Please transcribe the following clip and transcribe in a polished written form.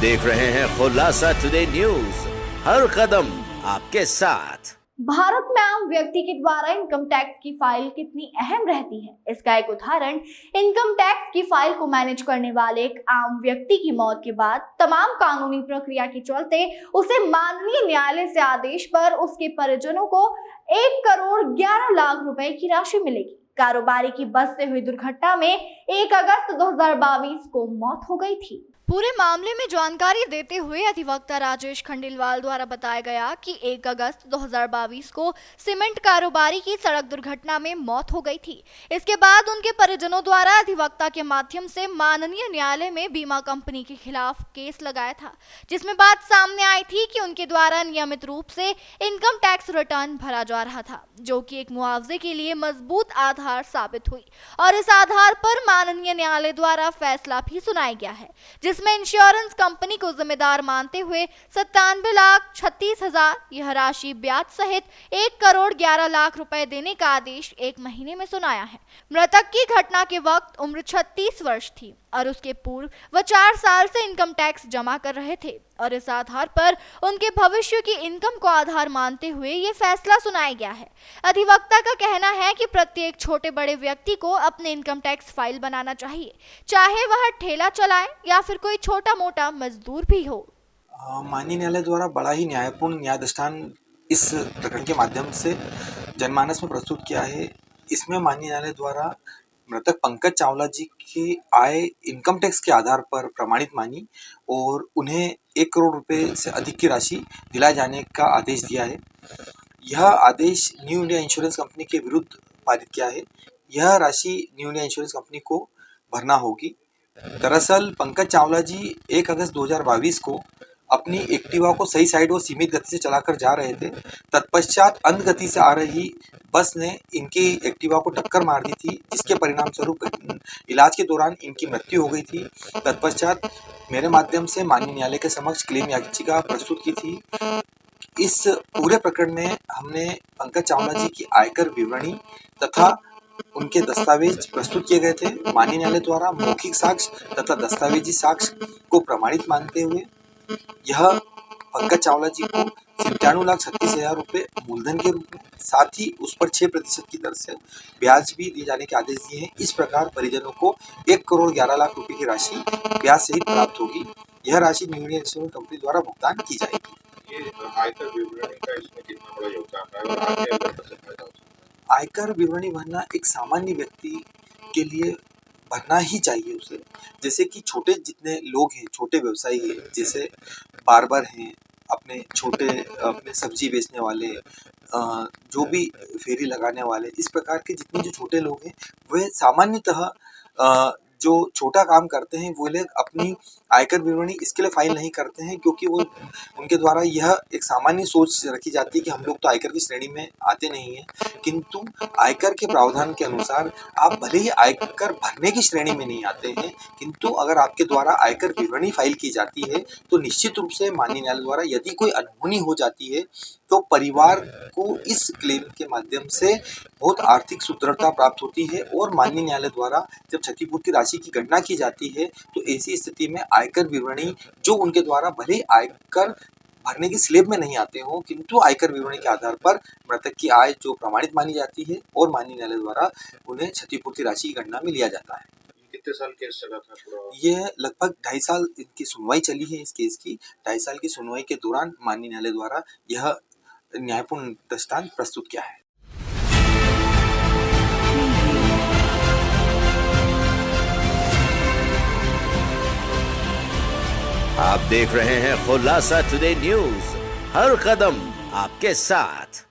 देख रहे हैं खुलासा टुडे न्यूज, हर कदम आपके साथ। भारत में आम व्यक्ति के द्वारा इनकम टैक्स की फाइल कितनी अहम रहती है, इसका एक उदाहरण इनकम टैक्स की फाइल को मैनेज करने वाले एक आम व्यक्ति की मौत के बाद तमाम कानूनी प्रक्रिया के चलते उसे माननीय न्यायालय से आदेश पर उसके परिजनों को 1,11,00,000 रुपए की राशि मिलेगी। कारोबारी की बस से हुई दुर्घटना में 1 अगस्त 2022 को मौत हो गई थी। पूरे मामले में जानकारी देते हुए अधिवक्ता राजेश खंडेलवाल द्वारा बताया गया कि 1 अगस्त 2022 को सीमेंट कारोबारी की सड़क दुर्घटना में मौत हो गई थी। इसके बाद उनके परिजनों द्वारा अधिवक्ता के माध्यम से माननीय न्यायालय में बीमा कंपनी के खिलाफ केस लगाया था, जिसमें बात सामने आई थी कि उनके द्वारा नियमित रूप से इनकम टैक्स रिटर्न भरा जा रहा था, जो कि एक मुआवजे के लिए मजबूत आधार साबित हुई और इस आधार पर माननीय न्यायालय द्वारा फैसला भी सुनाया गया है, जिसमें इंश्योरेंस कंपनी को जिम्मेदार मानते हुए 97,36,000 यह राशि ब्याज सहित 1,11,00,000 रुपए देने का आदेश 1 महीने में सुनाया है। मृतक की घटना के वक्त उम्र 36 वर्ष थी और उसके पूर्व वह 4 साल से इनकम टैक्स जमा कर रहे थे और इस आधार पर उनके भविष्य की इनकम को आधार मानते हुए ये फैसला सुनाया गया है। अधिवक्ता का कहना है कि प्रत्येक छोटे बड़े व्यक्ति को अपने इनकम टैक्स फाइल बनाना चाहिए, चाहे वह ठेला चलाए या फिर कोई छोटा मोटा मजदूर भी हो। माननीय न्यायालय द्वारा बड़ा ही न्यायपूर्ण न्याय दृष्टांत इस प्रकरण के माध्यम से जनमानस में प्रस्तुत किया है। इसमें माननीय न्यायालय द्वारा मृतक पंकज चावला जी की आय इनकम टैक्स के आधार पर प्रमाणित मानी और उन्हें 1 करोड़ रुपए से अधिक की राशि दिलाए जाने का आदेश दिया है। यह आदेश न्यू इंडिया इंश्योरेंस कंपनी के विरुद्ध पारित किया है। यह राशि न्यू इंडिया इंश्योरेंस कंपनी को भरना होगी। दरअसल पंकज चावला जी 1 अगस्त 2022 को अपनी एक्टिवा को सही साइड और सीमित गति से चलाकर जा रहे थे। तत्पश्चात अंध गति से आ रही बस ने इनकी एक्टिवा को टक्कर मार दी थी, जिसके परिणाम स्वरूप इलाज के दौरान इनकी मृत्यु हो गई थी। तत्पश्चात मेरे माध्यम से माननीय न्यायालय के समक्ष क्लेम याचिका प्रस्तुत की थी। इस पूरे प्रकरण में हमने पंकज चावला जी की आयकर विवरणी तथा उनके दस्तावेज प्रस्तुत किए गए थे। माननीय न्यायालय द्वारा मौखिक साक्ष्य तथा दस्तावेजी साक्ष्य को प्रमाणित मानते हुए यह पंकज चावला जी को 97,36,000 रुपए मूलधन के रूप में, साथ ही उस पर 6% की दर से ब्याज भी दिए जाने के आदेश दिए हैं। इस प्रकार परिजनों को 1,11,00,000 रुपए की राशि ब्याज सहित प्राप्त होगी। यह राशि न्यू इंडिया इंश्योरेंस कंपनी द्वारा भुगतान की जाएगी। ये आयकर विवरणी का इसमें कितना बड़ा योगदान है और आगे अगर कैसे फायदा हो सकता है? आयकर विवरणी भरना एक सामान्य व्यक्ति के लिए भरना ही चाहिए उसे। जैसे कि छोटे जितने लोग हैं, छोटे व्यवसायी हैं, जैसे बार्बर हैं, अपने सब्जी बेचने वाले, जो भी फेरी लगाने वाले, इस प्रकार के जितने जो छोटे लोग हैं वह सामान्यतः जो छोटा काम करते हैं वो लोग अपनी आयकर विवरणी इसके लिए फाइल नहीं करते हैं, क्योंकि वो उनके द्वारा यह एक सामान्य सोच रखी जाती है कि हम लोग तो आयकर की श्रेणी में आते नहीं हैं। किंतु आयकर के प्रावधान के अनुसार आप भले ही आयकर भरने की श्रेणी में नहीं आते हैं, किंतु अगर आपके द्वारा आयकर विवरणी फाइल की जाती है तो निश्चित रूप से माननीय न्यायालय द्वारा यदि कोई अनहोनी हो जाती है तो परिवार को इस क्लेम के माध्यम से बहुत आर्थिक सुदृढ़ता प्राप्त होती है और माननीय न्यायालय द्वारा जब क्षतिपूर्ति राशि की गणना की जाती है तो ऐसी स्थिति में आयकर विवरणी जो उनके द्वारा भले आयकर भरने की स्लेब में नहीं आते हो, किंतु आयकर विवरणी के आधार पर मृतक की आय जो प्रमाणित मानी जाती है और माननीय न्यायालय द्वारा उन्हें क्षतिपूर्ति राशि की गणना में लिया जाता है। कितने साल केस चला था पूरा? यह लगभग 2.5 साल इनकी सुनवाई चली है। इस केस की 2.5 साल की सुनवाई के दौरान माननीय न्यायालय द्वारा यह न्यायपूर्ण दृष्टांत प्रस्तुत किया है। आप देख रहे हैं खुलासा टुडे न्यूज, हर कदम आपके साथ।